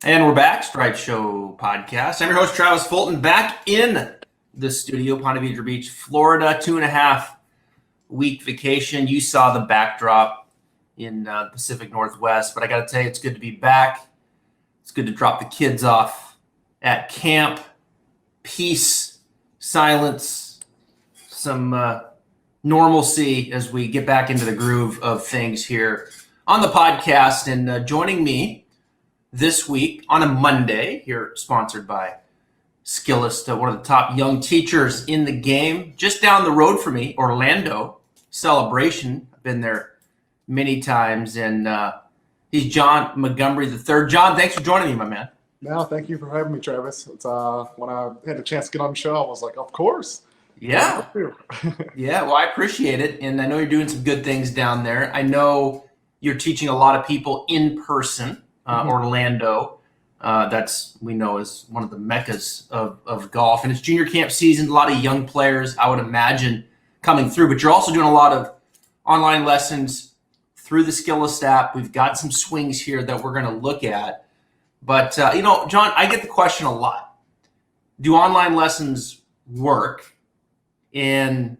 And we're back, Stripe Show podcast. I'm your host, Travis Fulton, back in the studio, Ponte Vedra Beach, Florida, 2.5-week vacation. You saw the backdrop in the Pacific Northwest, but I got to tell you, it's good to be back. It's good to drop the kids off at camp. Peace, silence, some normalcy as we get back into the groove of things here on the podcast. And joining me this week on a Monday, here sponsored by Skillest, one of the top young teachers in the game, just down the road from me, Orlando Celebration. I've been there many times, and he's John Montgomery III. John, thanks for joining me, my man. No, thank you for having me, Travis. It's when I had the chance to get on the show, I was like, of course. Yeah. Yeah, well, I appreciate it, and I know you're doing some good things down there. I know you're teaching a lot of people in person. Orlando, that's we know is one of the meccas of golf, and it's junior camp season. A lot of young players, I would imagine, coming through. But you're also doing a lot of online lessons through the Skillest app. We've got some swings here that we're going to look at. But John, I get the question a lot: do online lessons work? And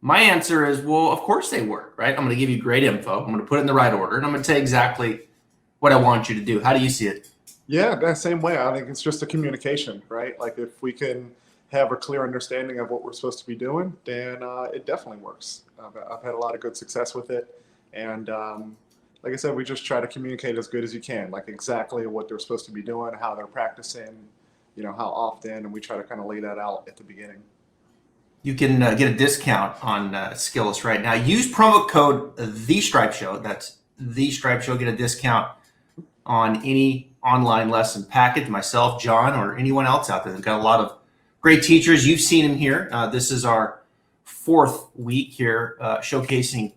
my answer is, well, of course they work, right? I'm going to give you great info. I'm going to put it in the right order, and I'm going to tell you exactly what I want you to do. How do you see it? Yeah, that same way. I think it's just a communication, right? Like if we can have a clear understanding of what we're supposed to be doing, then it definitely works. I've had a lot of good success with it. And like I said, we just try to communicate as good as you can, like exactly what they're supposed to be doing, how they're practicing, how often, and we try to kind of lay that out at the beginning. You can get a discount on Skillest right now. Use promo code TheStripeShow. That's TheStripeShow. Get a discount on any online lesson package, myself, John, or anyone else out there. They've got a lot of great teachers. You've seen them here. This is our 4th week here, showcasing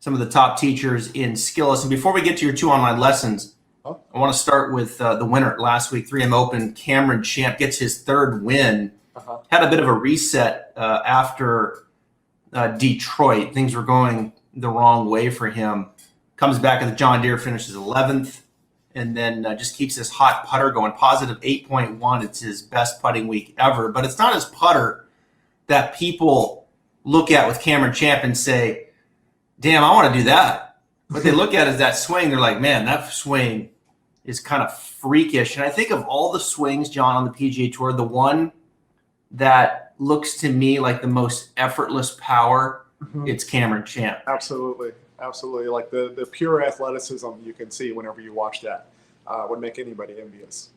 some of the top teachers in Skillest. And before we get to your 2 online lessons, I want to start with the winner last week, 3M Open. Cameron Champ gets his 3rd win. Had a bit of a reset after Detroit. Things were going the wrong way for him. Comes back at the John Deere, finishes 11th. And then just keeps this hot putter going, positive 8.1. It's his best putting week ever. But it's not his putter that people look at with Cameron Champ and say, damn, I want to do that. What they look at is that swing. They're like, man, that swing is kind of freakish. And I think of all the swings, John, on the PGA Tour, the one that looks to me like the most effortless power, it's Cameron Champ. Absolutely. Absolutely. Like the pure athleticism you can see whenever you watch that would make anybody envious.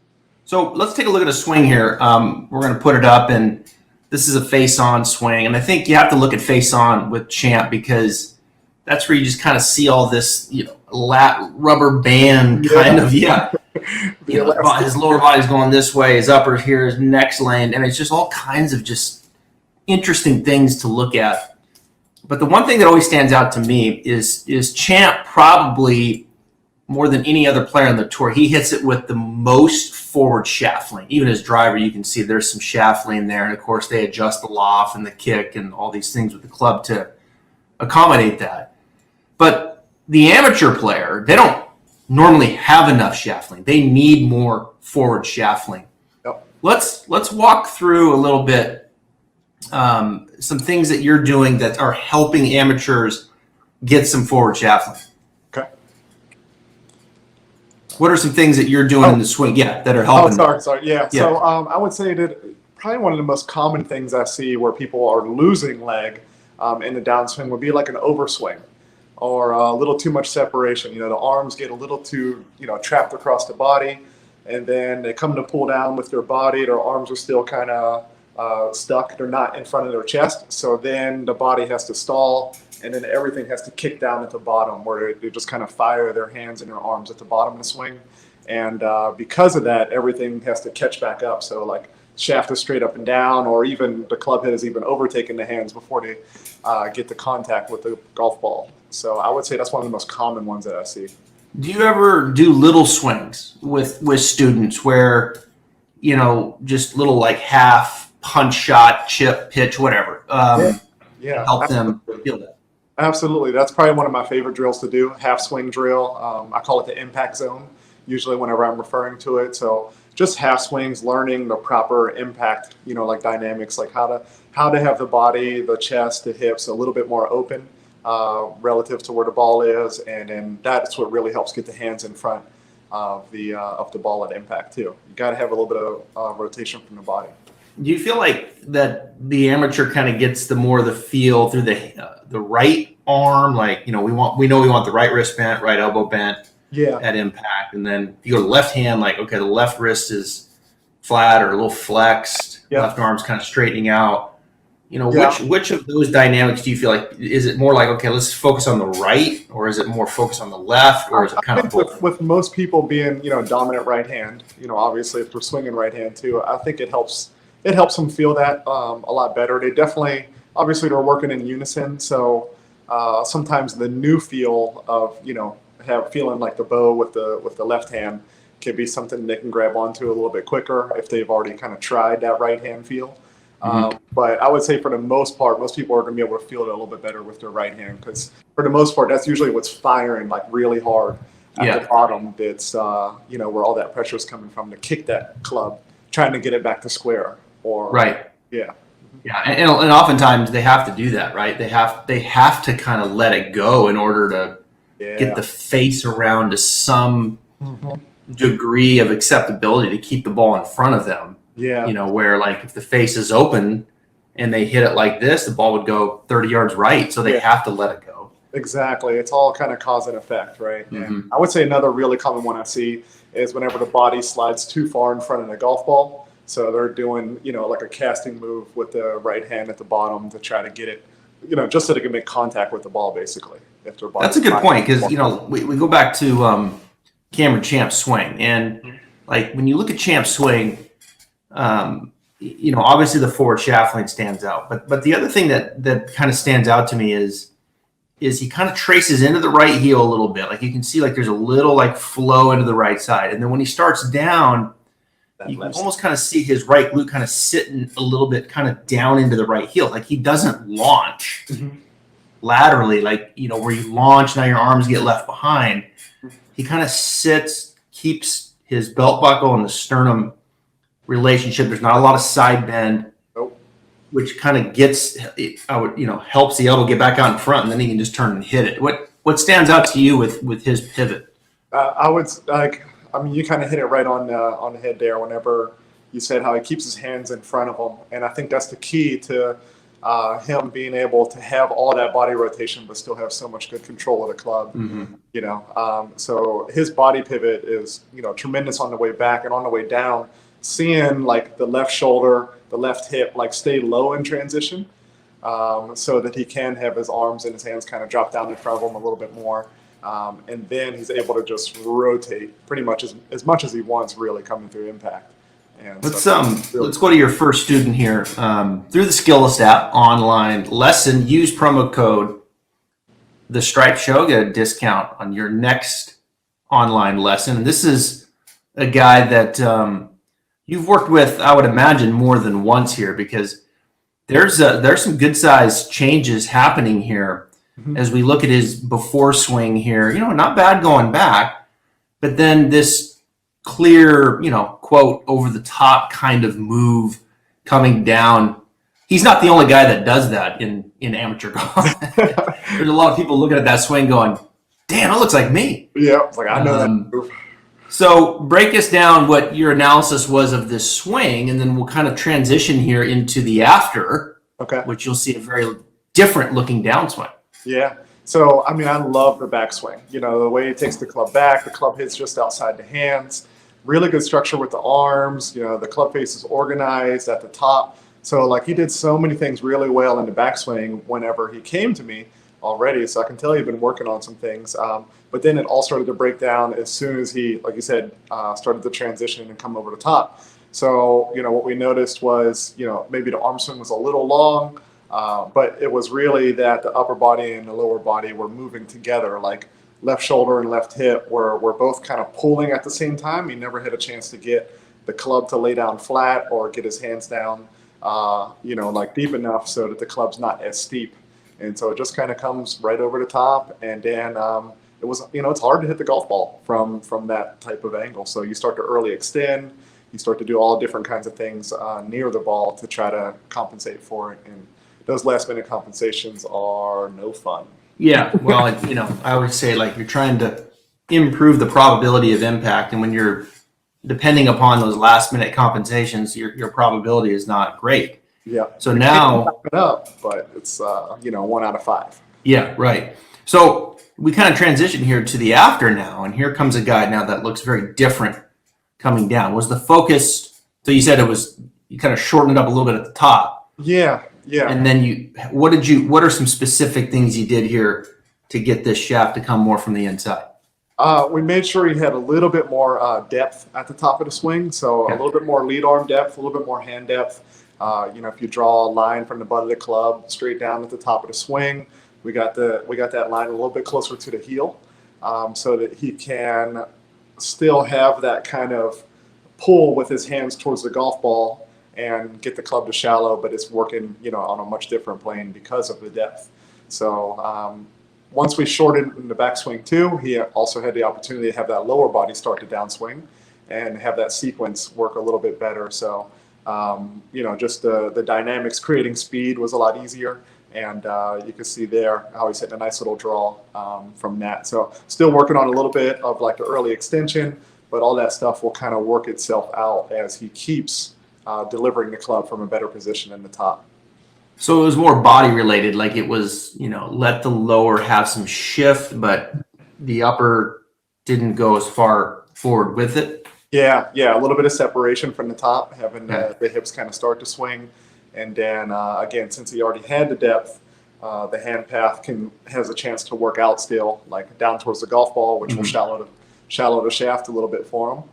So let's take a look at a swing here. We're going to put it up, and this is a face-on swing. And I think you have to look at face-on with Champ because that's where you just kind of see all this, rubber band kind of, his lower body's going this way, his upper here, his neck's laying, and it's just all kinds of just interesting things to look at. But the one thing that always stands out to me is Champ, probably more than any other player on the tour, he hits it with the most forward shaft lean. Even his driver, you can see there's some shaft lean there. And, of course, they adjust the loft and the kick and all these things with the club to accommodate that. But the amateur player, they don't normally have enough shaft lean. They need more forward shaft lean. Yep. Let's walk through a little bit some things that you're doing that are helping amateurs get some forward shaft lean. Okay. What are some things that you're doing in the swing? Yeah, that are helping. Sorry. Yeah. So I would say that probably one of the most common things I see where people are losing leg in the downswing would be like an overswing or a little too much separation. The arms get a little too, trapped across the body, and then they come to pull down with their body. Their arms are still kind of stuck. They're not in front of their chest. So then the body has to stall, and then everything has to kick down at the bottom where they just kind of fire their hands and their arms at the bottom of the swing. And because of that, everything has to catch back up. So like shaft is straight up and down, or even the club head has even overtaken the hands before they get the contact with the golf ball. So I would say that's one of the most common ones that I see. Do you ever do little swings with students where, just little like half punch shot, chip, pitch, whatever? Help them feel that. Absolutely. That's probably one of my favorite drills to do, half swing drill. I call it the impact zone. usually whenever I'm referring to it. So just half swings, learning the proper impact, like dynamics, like how to have the body, the chest, the hips a little bit more open relative to where the ball is, and then that's what really helps get the hands in front of the ball at impact too. You got to have a little bit of rotation from the body. Do you feel like that the amateur kind of gets the more of the feel through the right arm? Like, we know we want the right wrist bent, right elbow bent at impact. And then if you go to left hand, like, okay, the left wrist is flat or a little flexed, left arm's kind of straightening out. Which of those dynamics do you feel like, is it more like, okay, let's focus on the right, or is it more focus on the left, or is it kind of both? With most people being, dominant right hand, obviously if they're swinging right hand too, I think it helps them feel that a lot better. They definitely, obviously they're working in unison. So sometimes the new feel of, feeling like the bow with the left hand can be something they can grab onto a little bit quicker if they've already kind of tried that right hand feel. But I would say for the most part, most people are going to be able to feel it a little bit better with their right hand, because for the most part, that's usually what's firing like really hard at the bottom. That's where all that pressure is coming from to kick that club, trying to get it back to square. And oftentimes they have to do that, right? They have to kind of let it go in order to get the face around to some degree of acceptability to keep the ball in front of them. Where like if the face is open and they hit it like this, the ball would go 30 yards right. So they have to let it go. Exactly. It's all kind of cause and effect, right? And I would say another really common one I see is whenever the body slides too far in front of the golf ball. So they're doing, like a casting move with the right hand at the bottom to try to get it, just so they can make contact with the ball, basically. If their That's a good point, because, we go back to Cameron Champ's swing. And, like, when you look at Champ's swing, obviously the forward shaft lane stands out. But the other thing that kind of stands out to me is he kind of traces into the right heel a little bit. Like, you can see, like, there's a little, like, flow into the right side. And then when he starts down, you can almost kind of see his right glute kind of sitting a little bit kind of down into the right heel. Like, he doesn't launch laterally, like, where you launch, now your arms get left behind. He kind of sits, keeps his belt buckle and the sternum relationship. There's not a lot of side bend, which kind of helps the elbow get back out in front, and then he can just turn and hit it. What stands out to you with his pivot? I would you kind of hit it right on the head there whenever you said how he keeps his hands in front of him. And I think that's the key to him being able to have all that body rotation but still have so much good control of the club. So his body pivot is, tremendous on the way back, and on the way down, seeing like the left shoulder, the left hip, like stay low in transition, so that he can have his arms and his hands kind of drop down in front of him a little bit more. And then he's able to just rotate pretty much as much as he wants, really coming through impact. And let's go to your first student here. Through the Skillest app online lesson, use promo code The Stripe Show, get a discount on your next online lesson. And this is a guy that you've worked with, I would imagine, more than once here, because there's some good size changes happening here. As we look at his before swing here, not bad going back, but then this clear, quote, over the top kind of move coming down. He's not the only guy that does that in amateur golf. There's a lot of people looking at that swing going, damn, it looks like me. Yeah, it's like, I know that move. So break us down what your analysis was of this swing, and then we'll kind of transition here into the after, which you'll see a very different looking downswing. Yeah. So, I love the backswing. The way he takes the club back, the club hits just outside the hands, really good structure with the arms, the club face is organized at the top. So, like, he did so many things really well in the backswing whenever he came to me already. So I can tell you've been working on some things. But then it all started to break down as soon as he, like you said, started to transition and come over the top. So, what we noticed was, maybe the arm swing was a little long. But it was really that the upper body and the lower body were moving together, like left shoulder and left hip were both kind of pulling at the same time. He never had a chance to get the club to lay down flat or get his hands down, like deep enough so that the club's not as steep. And so it just kind of comes right over the top. And then it was, it's hard to hit the golf ball from that type of angle. So you start to early extend, you start to do all different kinds of things near the ball to try to compensate for it. And those last minute compensations are no fun. Yeah, well, I would say like you're trying to improve the probability of impact, and when you're depending upon those last minute compensations, your probability is not great. Yeah. So now, It up, but it's 1 out of 5. yeah, right. So we kind of transition here to the after now, and here comes a guy now that looks very different coming down. Was the focus? So you said you kind of shortened it up a little bit at the top. Yeah, yeah. And then what are some specific things you did here to get this shaft to come more from the inside? We made sure he had a little bit more depth at the top of the swing, so a little bit more lead arm depth, a little bit more hand depth. If you draw a line from the butt of the club straight down at the top of the swing, we got that line a little bit closer to the heel, so that he can still have that kind of pull with his hands towards the golf ball and get the club to shallow, but it's working, on a much different plane because of the depth. So once we shortened in the backswing too, he also had the opportunity to have that lower body start to downswing and have that sequence work a little bit better. So, just the dynamics creating speed was a lot easier. And you can see there how he's hitting a nice little draw from that. So still working on a little bit of like the early extension, but all that stuff will kind of work itself out as he keeps delivering the club from a better position in the top. So it was more body related, like it was, let the lower have some shift, but the upper didn't go as far forward with it. Yeah, a little bit of separation from the top, having the hips kind of start to swing. And then, again, since he already had the depth, the hand path has a chance to work out still, like down towards the golf ball, which will shallow the shaft a little bit for him.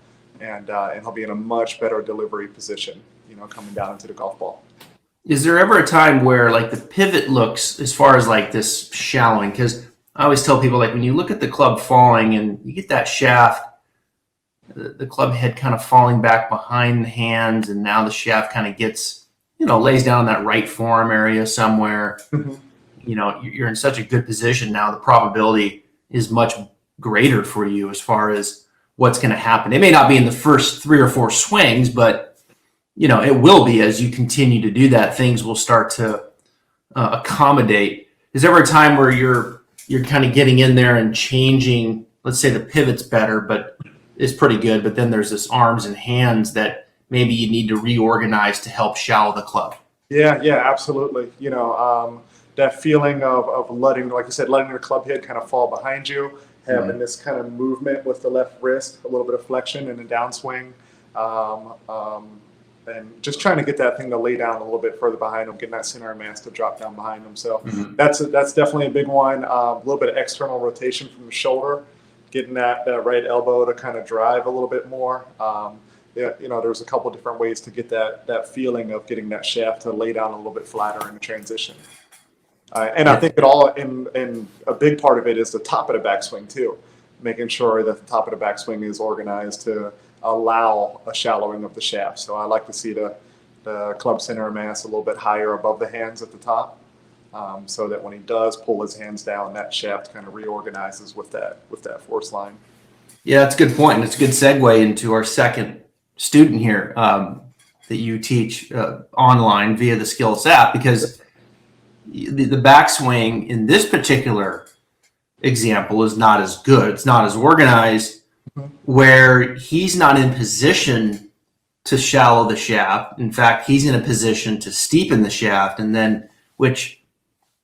And he'll be in a much better delivery position, coming down into the golf ball. Is there ever a time where like the pivot looks as far as like this shallowing? Because I always tell people like when you look at the club falling and you get that shaft, the club head kind of falling back behind the hands, and now the shaft kind of gets, lays down in that right forearm area somewhere. You're in such a good position now. The probability is much greater for you as far as what's going to happen. It may not be in the first 3 or 4 swings, but it will be as you continue to do that. Things will start to accommodate. Is there ever a time where you're kind of getting in there and changing? Let's say the pivot's better, but it's pretty good. But then there's this arms and hands that maybe you need to reorganize to help shallow the club. Yeah, absolutely. That feeling of letting, like you said, letting the club head kind of fall behind you, having this kind of movement with the left wrist, a little bit of flexion and a downswing. And just trying to get that thing to lay down a little bit further behind them, getting that center of mass to drop down behind them. So that's definitely a big one. A little bit of external rotation from the shoulder, getting that right elbow to kind of drive a little bit more. There's a couple different ways to get that feeling of getting that shaft to lay down a little bit flatter in the transition. And I think it all, in a big part of it is the top of the backswing too, making sure that the top of the backswing is organized to allow a shallowing of the shaft. So I like to see the club center of mass a little bit higher above the hands at the top, so that when he does pull his hands down, that shaft kind of reorganizes with that force line. Yeah, that's a good point. And it's a good segue into our second student here that you teach online via the Skills app, because the backswing in this particular example is not as good. It's not as organized, where he's not in position to shallow the shaft. In fact, he's in a position to steepen the shaft, and then which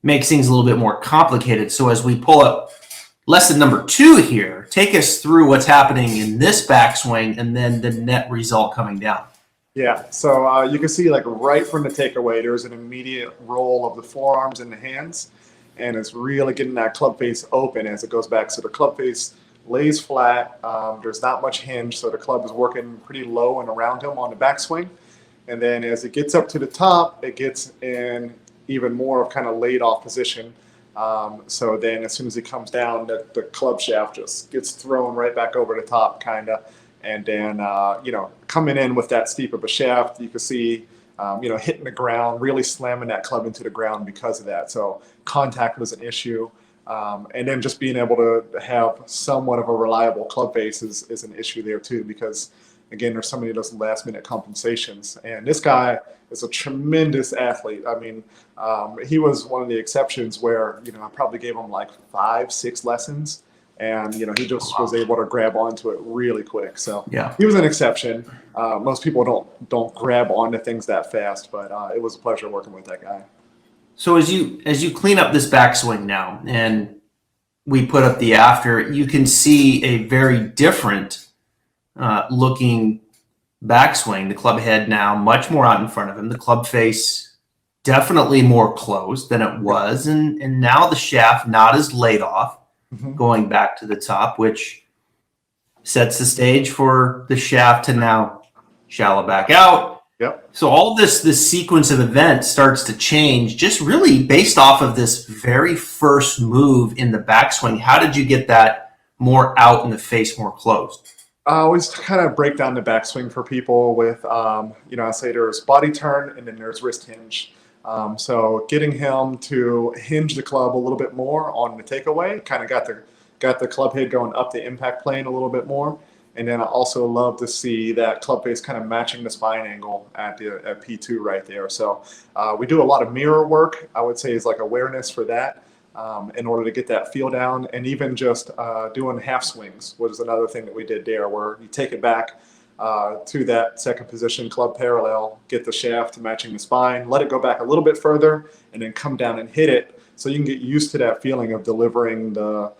makes things a little bit more complicated. So as we pull up lesson number 2 here, take us through what's happening in this backswing and then the net result coming down. Yeah, so you can see like right from the takeaway, there's an immediate roll of the forearms and the hands, and it's really getting that club face open as it goes back. So the club face lays flat. There's not much hinge, so the club is working pretty low and around him on the backswing. And then as it gets up to the top, it gets in even more of kind of laid off position. So then as soon as he comes down, the club shaft just gets thrown right back over the top, kind of. And then, coming in with that steep of a shaft, you can see, hitting the ground, really slamming that club into the ground because of that. So contact was an issue. And then just being able to have somewhat of a reliable club face is an issue there too, because again, there's so many of those last minute compensations. And this guy is a tremendous athlete. I mean, he was one of the exceptions where, I probably gave him like 5-6 lessons, and, he just was able to grab onto it really quick. So Yeah. he was an exception. Most people don't grab onto things that fast, but it was a pleasure working with that guy. So as you clean up this backswing now, and we put up the after, you can see a very different looking backswing. The club head now much more out in front of him. The club face definitely more closed than it was, and now the shaft not as laid off, going back to the top, which sets the stage for the shaft to now shallow back out. Yep. So all this sequence of events starts to change, just really based off of this very first move in the backswing. How did you get that more out in the face, more closed? I always kind of break down the backswing for people with, I say there's body turn and then there's wrist hinge. So getting him to hinge the club a little bit more on the takeaway, kind of got the club head going up the impact plane a little bit more. And then I also love to see that club face kind of matching the spine angle at P2 right there. So we do a lot of mirror work, I would say, is like awareness for that in order to get that feel down. And even just doing half swings was another thing that we did there, where you take it back to that second position, club parallel, get the shaft matching the spine, let it go back a little bit further, and then come down and hit it, so you can get used to that feeling of delivering the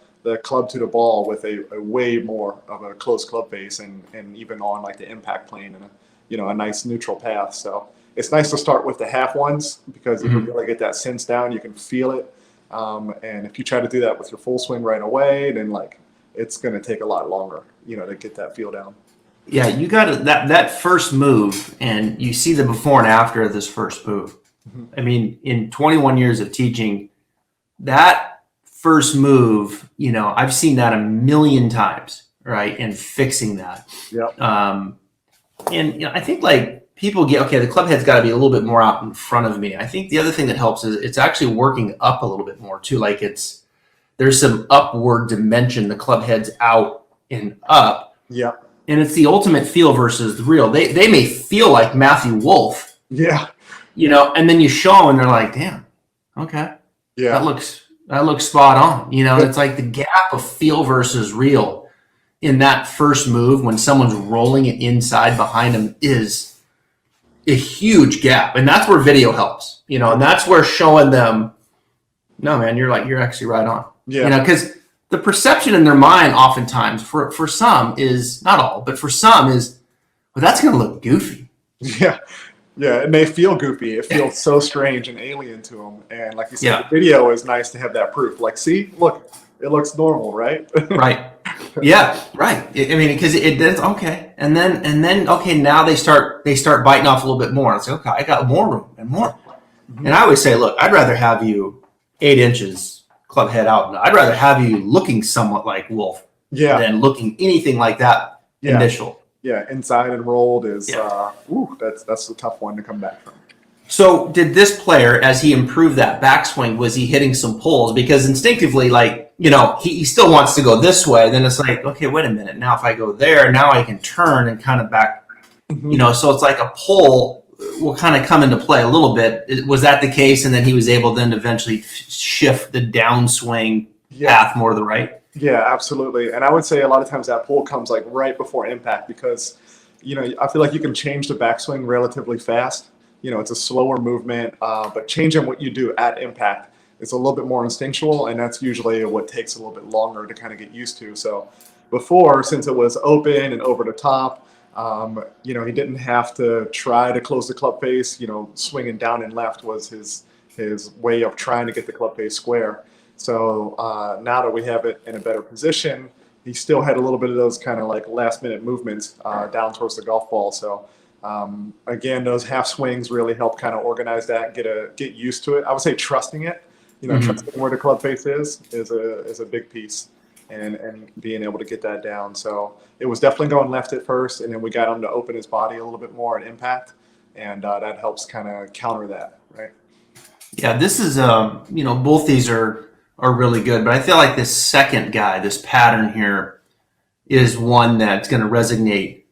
club to the ball with a way more of a close club face, and even on like the impact plane and a nice neutral path. So it's nice to start with the half ones, because you can really get that sense down, you can feel it. And if you try to do that with your full swing right away, then it's going to take a lot longer, to get that feel down. Yeah, you got that first move, and you see the before and after of this first move. I mean, in 21 years of teaching, that first move, I've seen that a million times, right? And fixing that. Yep. And I think people get, okay, the club head's got to be a little bit more out in front of me. I think the other thing that helps is it's actually working up a little bit more too. There's some upward dimension. The club head's out and up. Yeah. And it's the ultimate feel versus the real. They may feel like Matthew Wolff. Yeah. And then you show them and they're like, damn, okay. Yeah. That looks spot on. It's like the gap of feel versus real in that first move when someone's rolling it inside behind them is a huge gap. And that's where video helps, and that's where showing them, no, man, you're actually right on. Yeah. Because the perception in their mind oftentimes for some is, not all, but for some is, well, that's going to look goofy. Yeah. Yeah, it may feel goofy. It feels so strange and alien to them. And like you said, Yeah. the video is nice to have that proof. See, look, it looks normal, right? Right. Yeah. Right. I mean, because it's okay, and then okay, now they start biting off a little bit more. It's like, okay, I got more room and more. And I always say, look, I'd rather have you 8 inches club head out. I'd rather have you looking somewhat like Wolff than looking anything like that initial. Yeah, inside and rolled is that's a tough one to come back from. So did this player, as he improved that backswing, was he hitting some pulls? Because instinctively, he still wants to go this way. Then it's like, okay, wait a minute. Now if I go there, now I can turn and kind of back. So it's like a pull will kind of come into play a little bit. Was that the case? And then he was able then to eventually shift the downswing path more to the right? Yeah, absolutely. And I would say a lot of times that pull comes right before impact, because, I feel like you can change the backswing relatively fast. It's a slower movement, but changing what you do at impact is a little bit more instinctual, and that's usually what takes a little bit longer to kind of get used to. So before, since it was open and over the top, he didn't have to try to close the club face. Swinging down and left was his way of trying to get the club face square. So now that we have it in a better position, he still had a little bit of those kind of last minute movements down towards the golf ball. So again, those half swings really help kind of organize that, get used to it. I would say trusting it, trusting where the club face is a big piece, and being able to get that down. So it was definitely going left at first, and then we got him to open his body a little bit more at impact, and that helps kind of counter that, right? Yeah, this is both these are are really good. But I feel like this second guy, this pattern here, is one that's going to resonate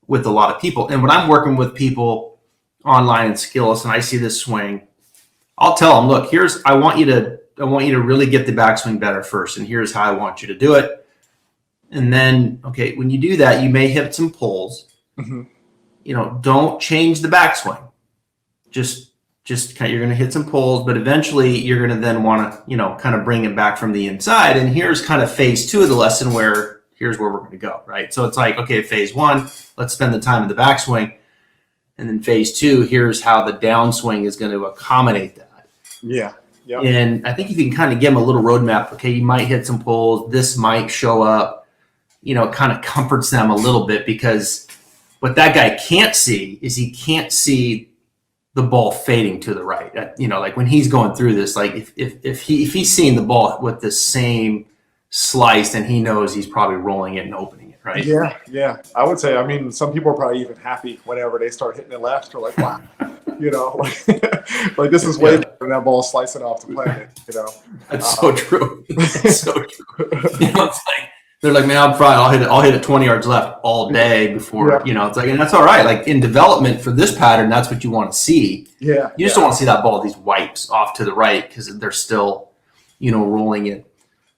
with a lot of people. And when I'm working with people online in Skillest and I see this swing, I'll tell them, look, I want you to really get the backswing better first, and here's how I want you to do it. And then, okay, when you do that, you may hit some poles. Mm-hmm. Don't change the backswing. Just you're going to hit some poles, but eventually you're going to then want to, kind of bring it back from the inside. And here's kind of phase 2 of the lesson where here's where we're going to go, right? So it's like, okay, phase 1, let's spend the time in the backswing. And then phase 2, here's how the downswing is going to accommodate that. Yeah. Yep. And I think if you can kind of give them a little roadmap, okay, you might hit some poles, this might show up, it kind of comforts them a little bit, because what that guy can't see is he can't see the ball fading to the right. Like when he's going through this, like if he's seeing the ball with the same slice, then he knows he's probably rolling it and opening it, right? Yeah. I would say, some people are probably even happy whenever they start hitting it left, or like, wow, like this is way better than that ball slicing off the planet, That's so true. That's so true. It's like, they're like, man, I'm fine. I'll hit it 20 yards left all day before, it's like, and that's all right. Like in development for this pattern, that's what you want to see. Yeah. You just don't want to see that ball, these wipes off to the right, because they're still, rolling it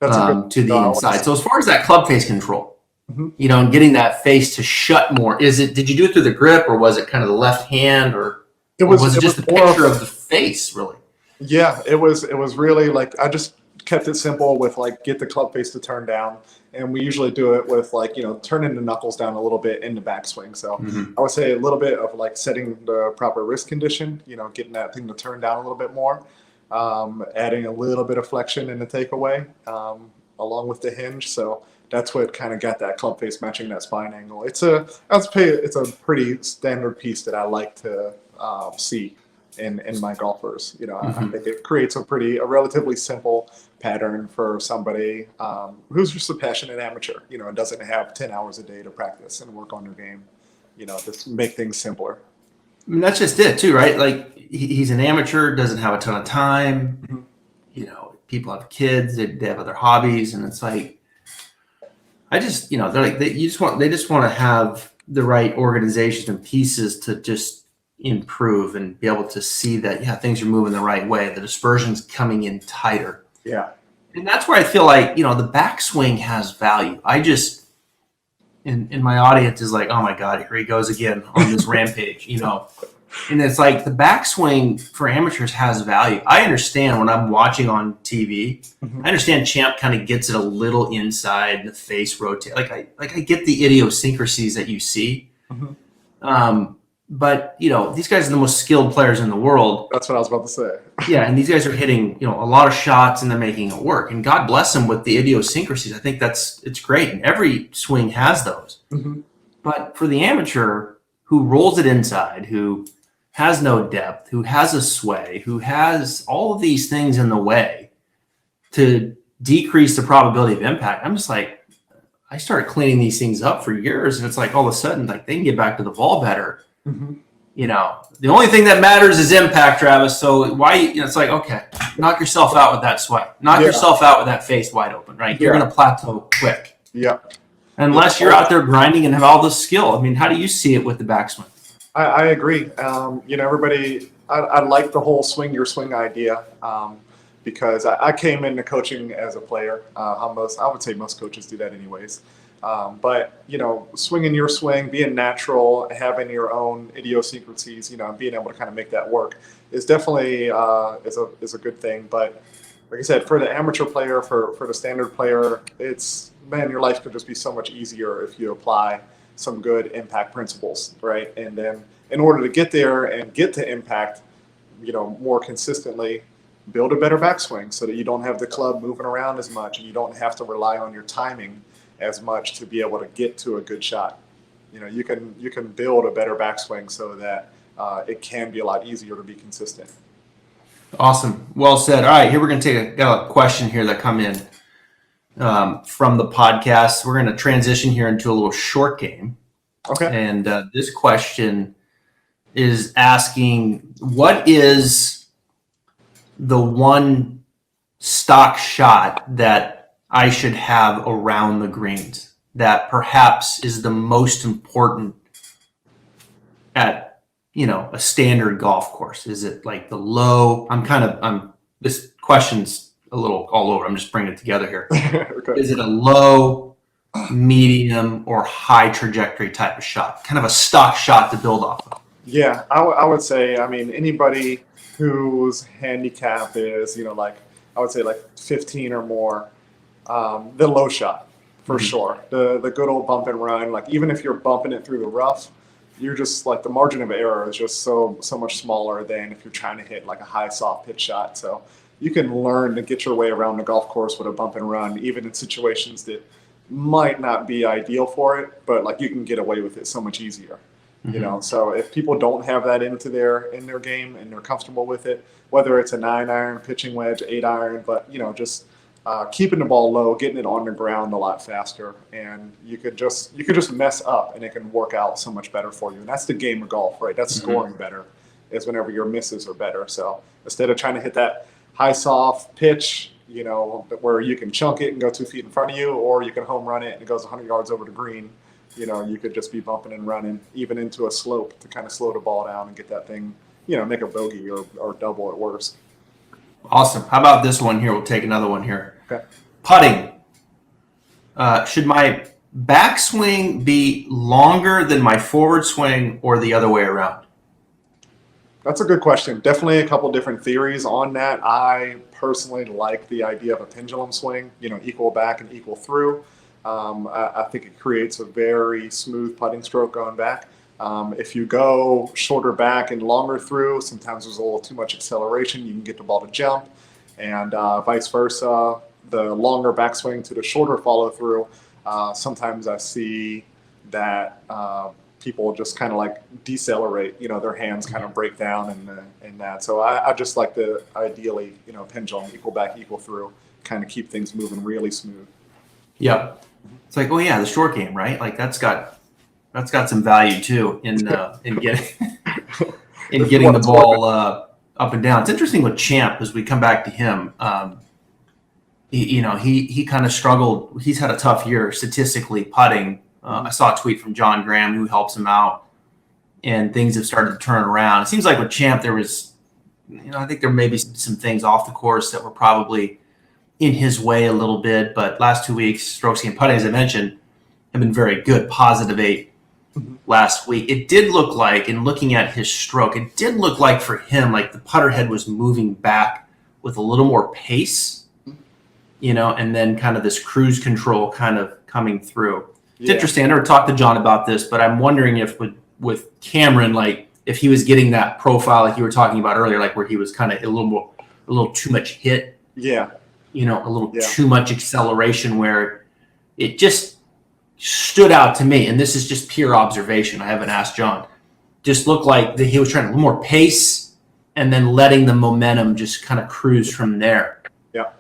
to the inside. So as far as that club face control, mm-hmm. And getting that face to shut more, did you do it through the grip, or was it kind of the left hand, or was it just the picture of the face, really? Yeah, it was really like, I just kept it simple with like, get the club face to turn down. And we usually do it with like, turning the knuckles down a little bit in the backswing. So I would say a little bit of like setting the proper wrist condition, getting that thing to turn down a little bit more, adding a little bit of flexion in the takeaway, along with the hinge. So that's what kind of got that club face matching that spine angle. It's a pretty standard piece that I like to see in my golfers. I think it creates a relatively simple pattern for somebody who's just a passionate amateur, and doesn't have 10 hours a day to practice and work on their game, just make things simpler. I mean, that's just it too, right? Like he's an amateur, doesn't have a ton of time. People have kids, they have other hobbies, and it's like, I just, they're like, they just want to have the right organizations and pieces to just improve and be able to see that, things are moving the right way. The dispersion's coming in tighter. Yeah. And that's where I feel like, the backswing has value. I just, and my audience is like, oh my God, here he goes again on this rampage, And it's like the backswing for amateurs has value. I understand when I'm watching on TV, I understand Champ kind of gets it a little inside, the face rotate. Like I get the idiosyncrasies that you see. But, these guys are the most skilled players in the world. That's what I was about to say. Yeah, and these guys are hitting, a lot of shots, and they're making it work. And God bless them with the idiosyncrasies. I think it's great. And every swing has those. But for the amateur who rolls it inside, who has no depth, who has a sway, who has all of these things in the way to decrease the probability of impact, I'm just like, I started cleaning these things up for years. And it's like all of a sudden, like they can get back to the ball better. The only thing that matters is impact, Travis. So why, it's like, okay, knock yourself out with that sway. Knock yourself out with that face wide open, right? You're going to plateau quick. Yeah. Unless you're out there grinding and have all the skill. I mean, how do you see it with the backswing? I agree. Everybody, I like the whole swing your swing idea, because I came into coaching as a player. I would say most coaches do that anyways. But swinging your swing, being natural, having your own idiosyncrasies, being able to kind of make that work is definitely is a good thing. But like I said, for the amateur player, for the standard player, your life could just be so much easier if you apply some good impact principles, right? And then in order to get there and get to impact, more consistently, build a better backswing so that you don't have the club moving around as much, and you don't have to rely on your timing as much to be able to get to a good shot. You can build a better backswing so that it can be a lot easier to be consistent. Awesome. Well said. All right, here we're going to got a question here that come in from the podcast. We're going to transition here into a little short game. Okay. And this question is asking, what is the one stock shot that I should have around the greens that perhaps is the most important at, a standard golf course? Is it like the low? This question's a little all over. I'm just bringing it together here. Okay. Is it a low, medium, or high trajectory type of shot? Kind of a stock shot to build off of. Yeah, I would say, I mean, anybody whose handicap is, I would say like 15 or more, the low shot for sure. The good old bump and run, like even if you're bumping it through the rough, you're just like the margin of error is just so much smaller than if you're trying to hit like a high soft pitch shot. So you can learn to get your way around the golf course with a bump and run, even in situations that might not be ideal for it, but like you can get away with it so much easier. So if people don't have that in their game and they're comfortable with it, whether it's a 9-iron, pitching wedge, 8-iron, but just keeping the ball low, getting it on the ground a lot faster, and you could just mess up and it can work out so much better for you. And that's the game of golf, right? That's scoring better, is whenever your misses are better. So instead of trying to hit that high soft pitch, where you can chunk it and go 2 feet in front of you, or you can home run it and it goes 100 yards over the green. You could just be bumping and running even into a slope to kind of slow the ball down and get that thing, make a bogey or double at worst. Awesome. How about this one here? We'll take another one here. Okay. Putting. Should my backswing be longer than my forward swing or the other way around? That's a good question. Definitely a couple different theories on that. I personally like the idea of a pendulum swing, equal back and equal through. I think it creates a very smooth putting stroke going back. If you go shorter back and longer through, sometimes there's a little too much acceleration. You can get the ball to jump, and vice versa. The longer backswing to the shorter follow through. Sometimes I see that people just kind of like decelerate. Their hands kind of break down in that. So I just like the ideally, pendulum, equal back, equal through, kind of keep things moving really smooth. Yep. It's like, oh yeah, the short game, right? Like that's got some value too in getting the ball up and down. It's interesting with Champ as we come back to him. He kind of struggled. He's had a tough year statistically putting. I saw a tweet from John Graham who helps him out, and things have started to turn around. It seems like with Champ there was, I think there may be some things off the course that were probably in his way a little bit, but last 2 weeks, strokes gained putting, as I mentioned, have been very good. +8 last week. It did look like, in looking at his stroke, it did look like for him, like the putter head was moving back with a little more pace, and then kind of this cruise control kind of coming through. It's interesting. I never talked to John about this, but I'm wondering if with Cameron, like if he was getting that profile like you were talking about earlier, like where he was kind of a little too much hit. Yeah. A little too much acceleration where it just stood out to me. And this is just pure observation. I haven't asked John. Just looked like he was trying a little more pace and then letting the momentum just kind of cruise from there. Yeah.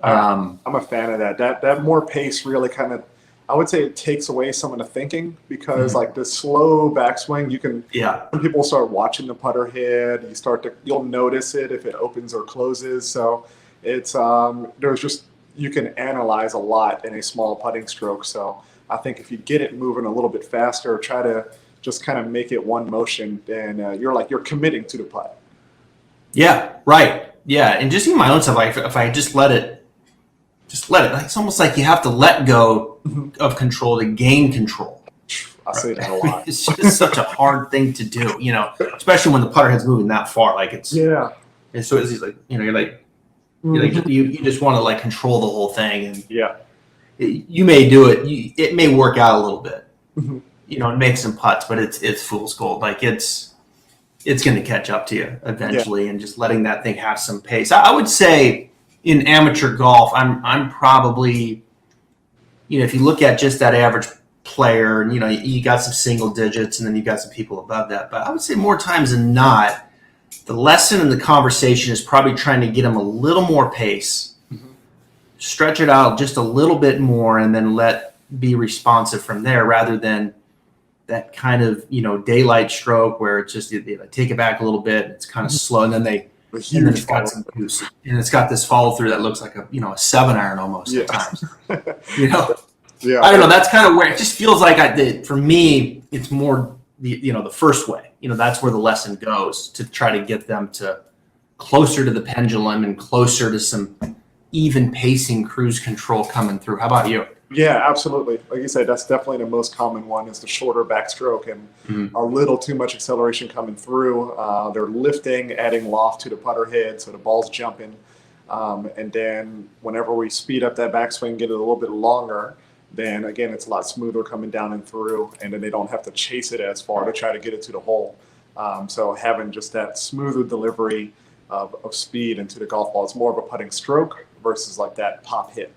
I'm a fan of that. That more pace really kind of, I would say it takes away some of the thinking because like the slow backswing, when people start watching the putter head, you'll notice it if it opens or closes. So it's you can analyze a lot in a small putting stroke. So I think if you get it moving a little bit faster, try to just kind of make it one motion, then you're committing to the putt. Yeah, right. Yeah, and just in my own stuff, like if I just let it. Like, it's almost like you have to let go of control to gain control. I say that a lot. It's just such a hard thing to do, especially when the putter head's moving that far. Like it's And so it's like you just want to like control the whole thing, and you may do it. It may work out a little bit, and make some putts, but it's fool's gold. Like it's going to catch up to you eventually, and just letting that thing have some pace. I would say in amateur golf, I'm probably, if you look at just that average player, and you got some single digits, and then you got some people above that. But I would say more times than not, the lesson in the conversation is probably trying to get them a little more pace, stretch it out just a little bit more, and then be responsive from there, rather than that kind of daylight stroke where it's just they take it back a little bit, it's kind of slow, and then they A And then huge it's got some juice. And it's got this follow through that looks like a 7-iron almost at times. Yeah. I don't know. That's kind of where it just feels like for me, it's more the first way. That's where the lesson goes to try to get them to closer to the pendulum and closer to some even pacing cruise control coming through. How about you? Yeah, absolutely. Like you said, that's definitely the most common one is the shorter backstroke and a little too much acceleration coming through. They're lifting, adding loft to the putter head, so the ball's jumping. And then whenever we speed up that backswing, get it a little bit longer, then again, it's a lot smoother coming down and through, and then they don't have to chase it as far to try to get it to the hole. So having just that smoother delivery of speed into the golf ball, it's more of a putting stroke versus like that pop hit.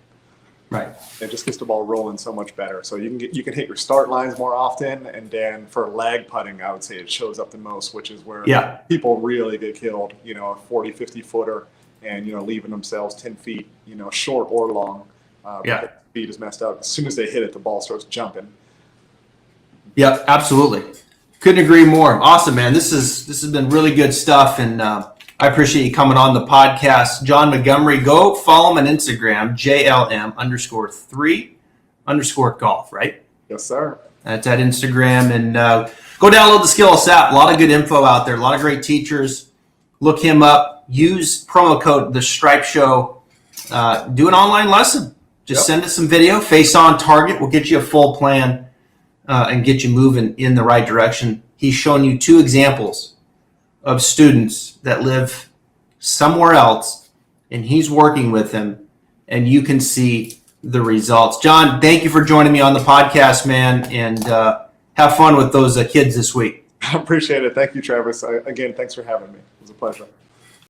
Right. It just gets the ball rolling so much better. So you can hit your start lines more often, and then for lag putting, I would say it shows up the most, which is where people really get killed. A 40, 50 footer, and leaving themselves 10 feet, short or long. Because the speed is messed up. As soon as they hit it, the ball starts jumping. Yeah, absolutely. Couldn't agree more. Awesome, man. This has been really good stuff, and I appreciate you coming on the podcast. John Montgomery, go follow him on Instagram, JLM_3_golf, right? Yes, sir. That's at Instagram. And go download the Skillest app. A lot of good info out there. A lot of great teachers. Look him up. Use promo code The Stripe Show. Do an online lesson. Just send us some video. Face on target. We'll get you a full plan and get you moving in the right direction. He's shown you 2 examples of students that live somewhere else, and he's working with them, and you can see the results. John, thank you for joining me on the podcast, man, and have fun with those kids this week. I appreciate it. Thank you, Travis. Again, thanks for having me. It was a pleasure.